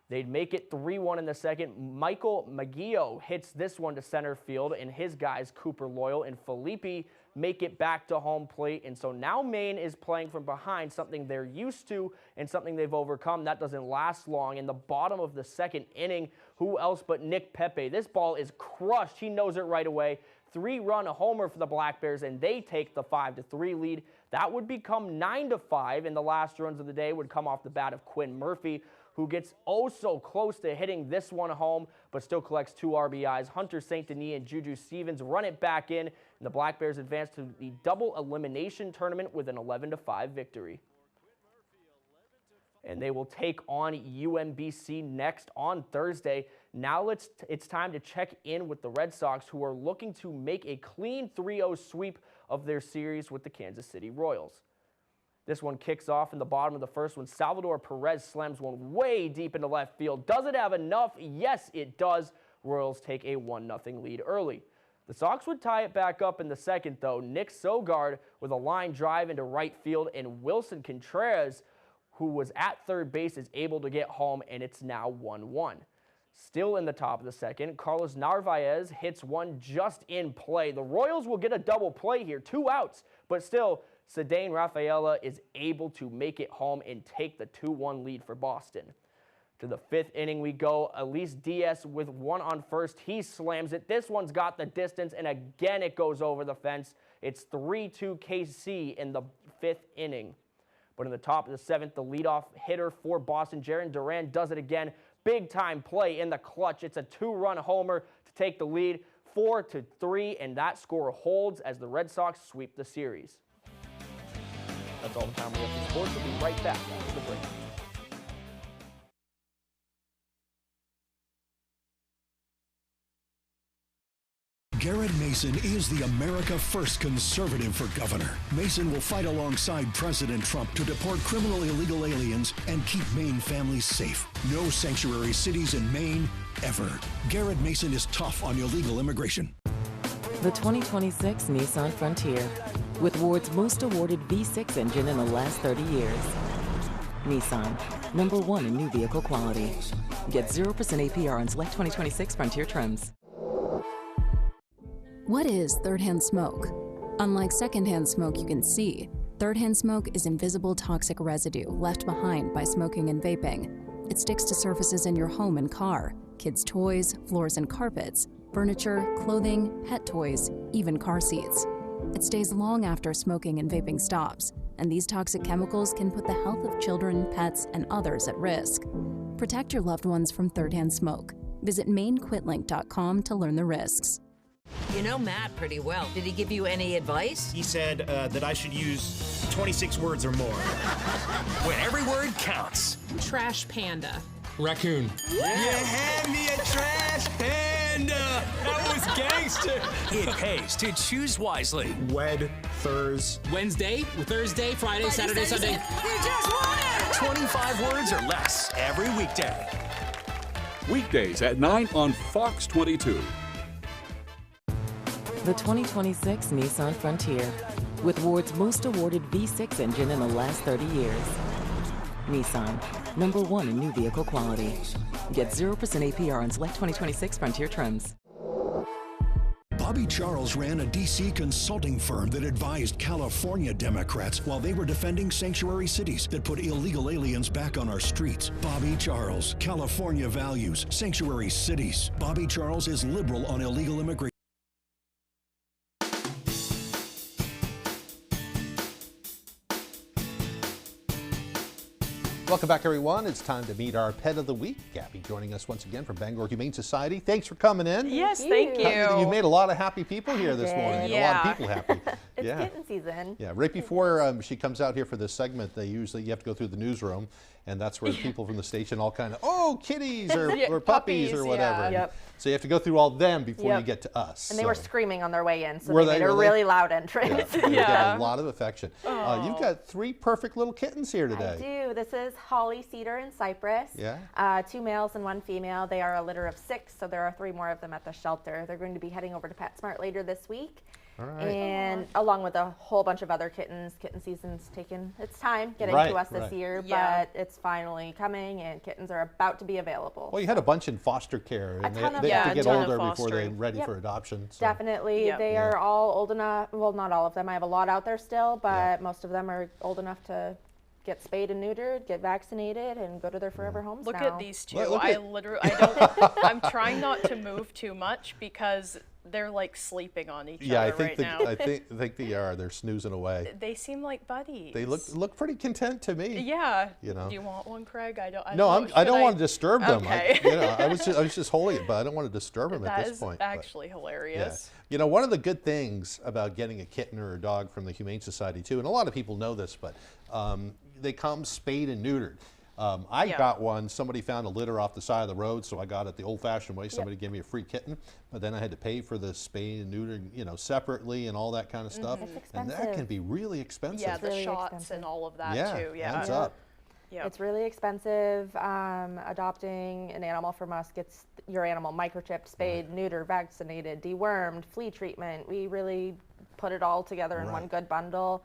They'd make it 3-1 in the second. Michael Maggio hits this one to center field, and his guys, Cooper Loyal and Filippi, make it back to home plate. And so now Maine is playing from behind, something they're used to and something they've overcome. That doesn't last long. In the bottom of the second inning, who else but Nick Pepe? This ball is crushed. He knows it right away. 3-run homer for the Black Bears, and they take the 5-3 lead. That would become 9-5, and the last runs of the day would come off the bat of Quinn Murphy, who gets oh so close to hitting this one home, but still collects 2 RBIs. Hunter St. Denis and Juju Stevens run it back in, and the Black Bears advance to the double elimination tournament with an 11-5 victory. And they will take on UMBC next on Thursday. Now it's time to check in with the Red Sox, who are looking to make a clean 3-0 sweep of their series with the Kansas City Royals. This one kicks off in the bottom of the first when Salvador Perez slams one way deep into left field. Does it have enough? Yes, it does. Royals take a 1-0 lead early. The Sox would tie it back up in the second, though. Nick Sogard with a line drive into right field, and Wilson Contreras, who was at third base, is able to get home, and it's now 1-1. Still in the top of the second, Carlos Narvaez hits one just in play. The Royals will get a double play here, 2 outs, but still, Cedane Rafaela is able to make it home and take the 2-1 lead for Boston. To the 5th inning we go. Elise Diaz with one on first. He slams it. This one's got the distance, and again it goes over the fence. It's 3-2 KC in the 5th inning. But in the top of the 7th, the leadoff hitter for Boston, Jaron Duran, does it again. Big-time play in the clutch. It's a 2-run homer to take the lead, 4-3, and that score holds as the Red Sox sweep the series. That's all the time we have for sports. We'll be right back after the break. Garrett Mason is the America First conservative for governor. Mason will fight alongside President Trump to deport criminal illegal aliens and keep Maine families safe. No sanctuary cities in Maine, ever. Garrett Mason is tough on illegal immigration. The 2026 Nissan Frontier, with Ward's most awarded V6 engine in the last 30 years. Nissan, #1 in new vehicle quality. Get 0% APR on select 2026 Frontier trims. What is third-hand smoke? Unlike second-hand smoke you can see, third-hand smoke is invisible toxic residue left behind by smoking and vaping. It sticks to surfaces in your home and car, kids' toys, floors and carpets, furniture, clothing, pet toys, even car seats. It stays long after smoking and vaping stops, and these toxic chemicals can put the health of children, pets, and others at risk. Protect your loved ones from third-hand smoke. Visit MaineQuitLink.com to learn the risks. You know Matt pretty well. Did he give you any advice? He said that I should use 26 words or more. When every word counts. Trash panda. Raccoon. You hand me a trash panda. That was gangster. It pays to choose wisely. Wed, Wednesday, Thursday, Friday, Saturday, Sunday. You just won it! 25 words or less every weekday. Weekdays at 9 on Fox 22. The 2026 Nissan Frontier, with Ward's most awarded V6 engine in the last 30 years. Nissan, #1 in new vehicle quality. Get 0% APR on select 2026 Frontier trims. Bobby Charles ran a D.C. consulting firm that advised California Democrats while they were defending sanctuary cities that put illegal aliens back on our streets. Bobby Charles, California values, sanctuary cities. Bobby Charles is liberal on illegal immigration. Welcome back, everyone. It's time to meet our pet of the week. Gabby joining us once again from Bangor Humane Society. Thanks for coming in. Yes, thank you. You made a lot of happy people here this morning. Yeah. A lot of people happy. It's kitten season. Yeah, right before she comes out here for this segment, you have to go through the newsroom, and that's where people from the station all kind of, oh, kitties or puppies or whatever. Yep. So you have to go through all them before you get to us. And they were screaming on their way in, so Were they they made a really? really loud entrance. Yeah, you got a lot of affection. You've got 3 perfect little kittens here today. I do. This is Holly, Cedar, and Cypress. Yeah. 2 males and 1 female. They are a litter of 6, so there are 3 more of them at the shelter. They're going to be heading over to PetSmart later this week. All right. And along with a whole bunch of other kittens. Kitten season's taken its time getting to us this year, but it's finally coming, and kittens are about to be available. Well, you had a bunch in foster care, and they have to get older before they're ready for adoption. So. Definitely. They are all old enough. Well, not all of them. I have a lot out there still, but most of them are old enough to get spayed and neutered, get vaccinated, and go to their forever homes Look now. at these two. I'm trying not to move too much because they're like sleeping on each other right now. I think they are. They're snoozing away. They seem like buddies. They look pretty content to me. Yeah. You know. Do you want one, Craig? I don't. I don't want to disturb them. Okay. I was just holding it, but I don't want to disturb them at this point. That is actually hilarious. Yeah. You know, one of the good things about getting a kitten or a dog from the Humane Society too, and a lot of people know this, but they come spayed and neutered. I got one. Somebody found a litter off the side of the road, so I got it the old-fashioned way. Somebody gave me a free kitten, but then I had to pay for the spay and neuter, separately and all that kind of stuff. It's expensive. And that can be really expensive. Yeah, the shots and all of that too. Yeah, adds up. It's really expensive. Adopting an animal from us gets your animal microchipped, spayed, neutered, vaccinated, dewormed, flea treatment. We really put it all together in one good bundle.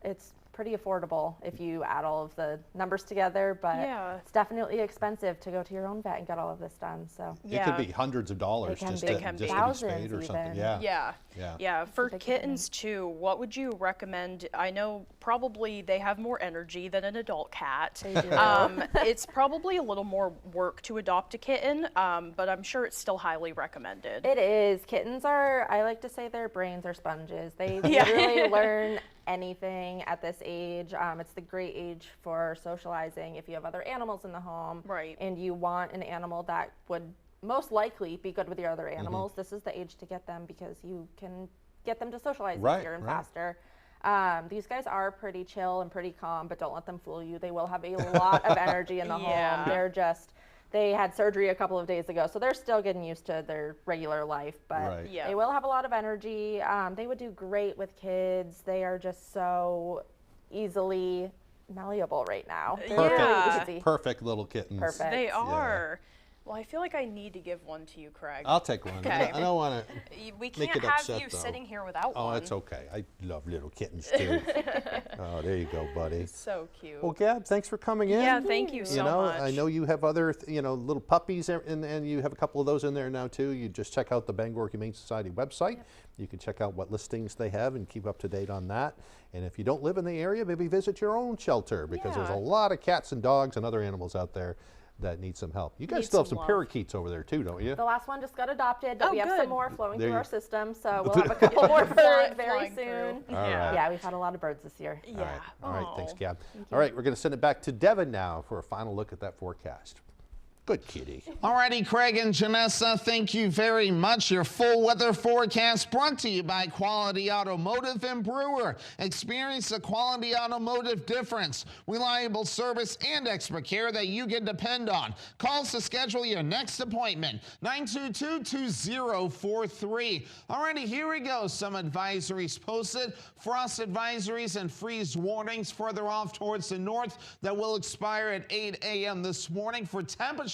It's pretty affordable if you add all of the numbers together, but it's definitely expensive to go to your own vet and get all of this done. So it could be hundreds of dollars just to be spayed or something. Yeah. For kittens too, what would you recommend? I know probably they have more energy than an adult cat. They do. It's probably a little more work to adopt a kitten, but I'm sure it's still highly recommended. It is. Kittens are, I like to say their brains are sponges. They literally learn anything at this age. It's the great age for socializing. If you have other animals in the home and you want an animal that would most likely be good with your other animals, this is the age to get them because you can get them to socialize easier and faster. These guys are pretty chill and pretty calm, but don't let them fool you. They will have a lot of energy in the home. They had surgery a couple of days ago, so they're still getting used to their regular life, but they will have a lot of energy. They would do great with kids. They are just so easily malleable right now. Perfect little kittens. Perfect. They are. Well, I feel like I need to give one to you, Craig. I'll take one. Okay. I don't want to We make can't it have upset, you though. sitting here without one. Oh, it's okay. I love little kittens, too. Oh, there you go, buddy. So cute. Well, Gab, thanks for coming in. Yeah, thank you so much. I know you have other, little puppies, and you have a couple of those in there now, too. You just check out the Bangor Humane Society website. You can check out what listings they have and keep up to date on that. And if you don't live in the area, maybe visit your own shelter because there's a lot of cats and dogs and other animals out there that need some help. You guys still have some parakeets over there too, don't you? The last one just got adopted, but we have some more flowing through our you- system, so we'll have a couple more very flying soon. All right. Yeah, we've had a lot of birds this year. All right. All right. Thanks, Gab. All right. We're going to send it back to Devin now for a final look at that forecast. Good kitty. Alrighty, Craig and Janessa, thank you very much. Your full weather forecast brought to you by Quality Automotive and Brewer. Experience the Quality Automotive difference. Reliable service and expert care that you can depend on. Call us to schedule your next appointment. 922-2043. Alrighty, here we go. Some advisories posted. Frost advisories and freeze warnings further off towards the north that will expire at 8 a.m. this morning for temperatures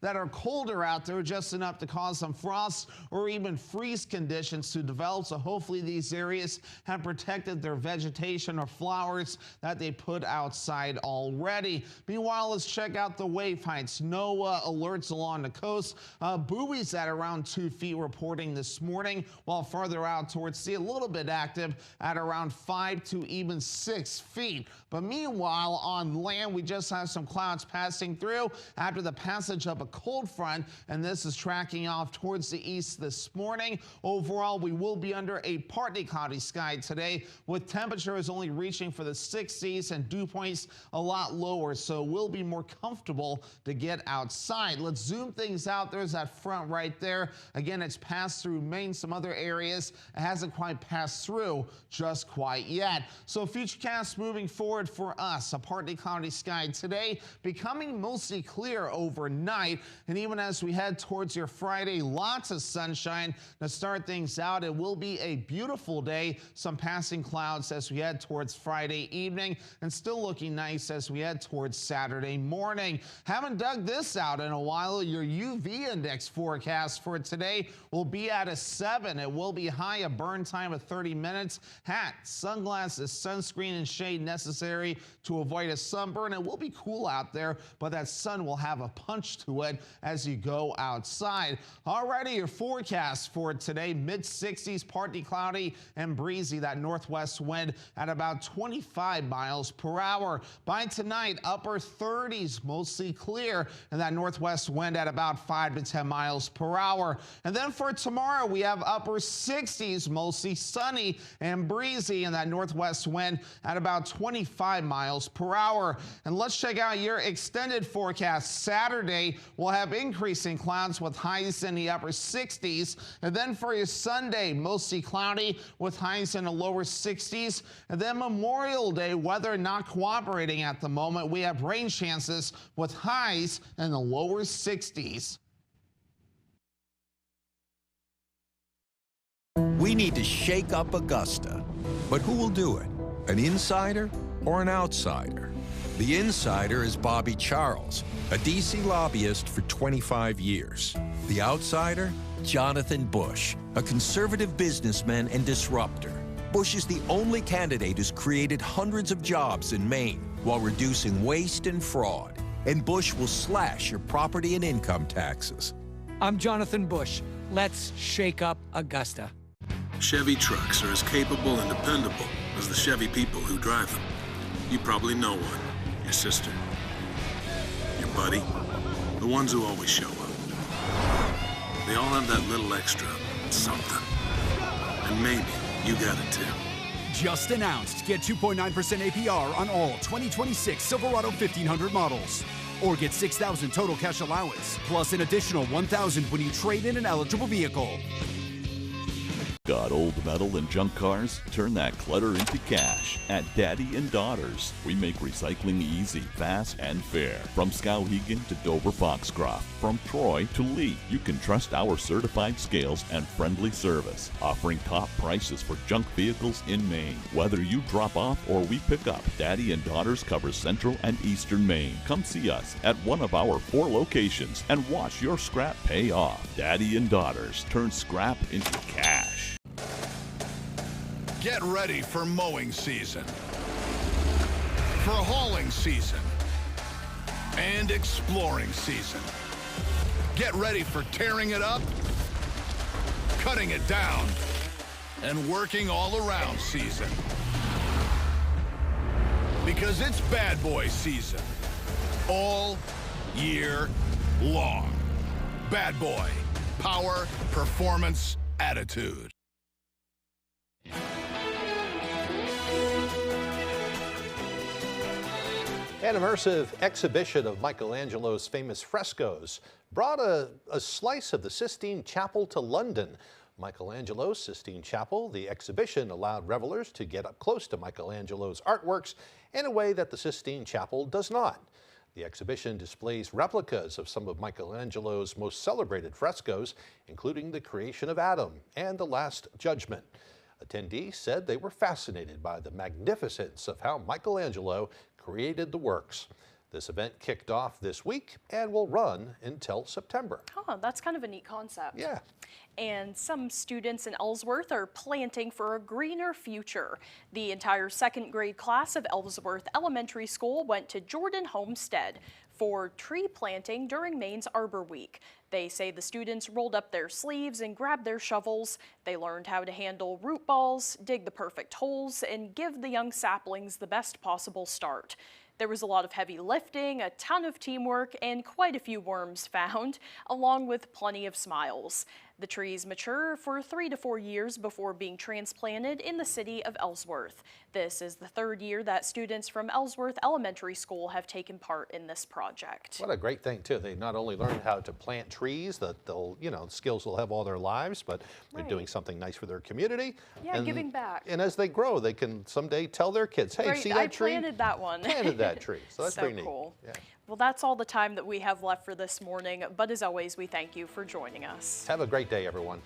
that are colder out there, just enough to cause some frost or even freeze conditions to develop. So hopefully these areas have protected their vegetation or flowers that they put outside already. Meanwhile, let's check out the wave heights. No alerts along the coast. Buoys at around 2 feet reporting this morning, while farther out towards sea, a little bit active at around 5 to even 6 feet. But meanwhile, on land, we just have some clouds passing through after the passage of a cold front, and this is tracking off towards the east this morning. Overall, we will be under a partly cloudy sky today, with temperatures only reaching for the 60s and dew points a lot lower, so we'll be more comfortable to get outside. Let's zoom things out. There's that front right there. Again, it's passed through Maine, some other areas. It hasn't quite passed through just quite yet. So futurecast moving forward for us, a partly cloudy sky today, becoming mostly clear overnight. And even as we head towards your Friday, lots of sunshine to start things out. It will be a beautiful day. Some passing clouds as we head towards Friday evening, and still looking nice as we head towards Saturday morning. Haven't dug this out in a while. Your UV index forecast for today will be at a 7. It will be high, a burn time of 30 minutes. Hat, sunglasses, sunscreen, and shade necessary to avoid a sunburn. It will be cool out there, but that sun will have a punch to it as you go outside. Alrighty, your forecast for today, mid-60s, partly cloudy and breezy. That northwest wind at about 25 miles per hour. By tonight, upper 30s, mostly clear, and that northwest wind at about 5 to 10 miles per hour. And then for tomorrow, we have upper 60s, mostly sunny and breezy, and that northwest wind at about 25 miles per hour. And let's check out your extended forecast. Saturday, we'll have increasing clouds with highs in the upper 60s. And then for your Sunday, mostly cloudy with highs in the lower 60s. And then Memorial Day, weather not cooperating at the moment. We have rain chances with highs in the lower 60s. We need to shake up Augusta. But who will do it? An insider or an outsider? The insider is Bobby Charles, a D.C. lobbyist for 25 years. The outsider? Jonathan Bush, a conservative businessman and disruptor. Bush is the only candidate who's created hundreds of jobs in Maine while reducing waste and fraud. And Bush will slash your property and income taxes. I'm Jonathan Bush. Let's shake up Augusta. Chevy trucks are as capable and dependable as the Chevy people who drive them. You probably know one. Your sister. Your buddy. The ones who always show up. They all have that little extra something. And maybe you got it too. Just announced. Get 2.9% APR on all 2026 Silverado 1500 models. Or get $6,000 total cash allowance, plus an additional $1,000 when you trade in an eligible vehicle. Got old metal and junk cars? Turn that clutter into cash at Daddy and Daughters. We make recycling easy, fast, and fair. From Skowhegan to Dover Foxcroft, from Troy to Lee, you can trust our certified scales and friendly service, offering top prices for junk vehicles in Maine. Whether you drop off or we pick up, Daddy and Daughters covers Central and Eastern Maine. Come see us at one of our 4 locations and watch your scrap pay off. Daddy and Daughters turn scrap into cash. Get ready for mowing season, for hauling season, and exploring season. Get ready for tearing it up, cutting it down, and working all around season. Because it's bad boy season all year long. Bad Boy. Power, performance, attitude. An immersive exhibition of Michelangelo's famous frescoes brought a slice of the Sistine Chapel to London. Michelangelo's Sistine Chapel, the exhibition allowed revelers to get up close to Michelangelo's artworks in a way that the Sistine Chapel does not. The exhibition displays replicas of some of Michelangelo's most celebrated frescoes, including the creation of Adam and the Last Judgment. Attendees said they were fascinated by the magnificence of how Michelangelo created the works. This event kicked off this week and will run until September. Oh, that's kind of a neat concept. Yeah. And some students in Ellsworth are planting for a greener future. The entire second grade class of Ellsworth Elementary School went to Jordan Homestead for tree planting during Maine's Arbor Week. They say the students rolled up their sleeves and grabbed their shovels. They learned how to handle root balls, dig the perfect holes, and give the young saplings the best possible start. There was a lot of heavy lifting, a ton of teamwork, and quite a few worms found, along with plenty of smiles. The trees mature for 3 to 4 years before being transplanted in the city of Ellsworth. This is the third year that students from Ellsworth Elementary School have taken part in this project. What a great thing, too. They not only learned how to plant trees that they'll, skills they'll have all their lives, but they're doing something nice for their community. Yeah, giving back. And as they grow, they can someday tell their kids, hey, see that tree? I planted that one. Planted that tree. So that's pretty neat. Cool. Yeah. Well, that's all the time that we have left for this morning, but as always, we thank you for joining us. Have a great day, everyone.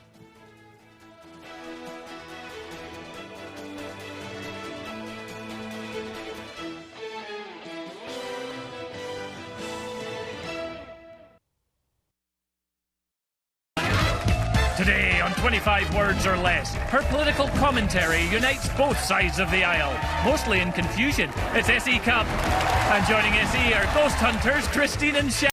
Today on 25 Words or Less, her political commentary unites both sides of the aisle, mostly in confusion. It's SE Cup. And joining SE are ghost hunters Christine and Shelly.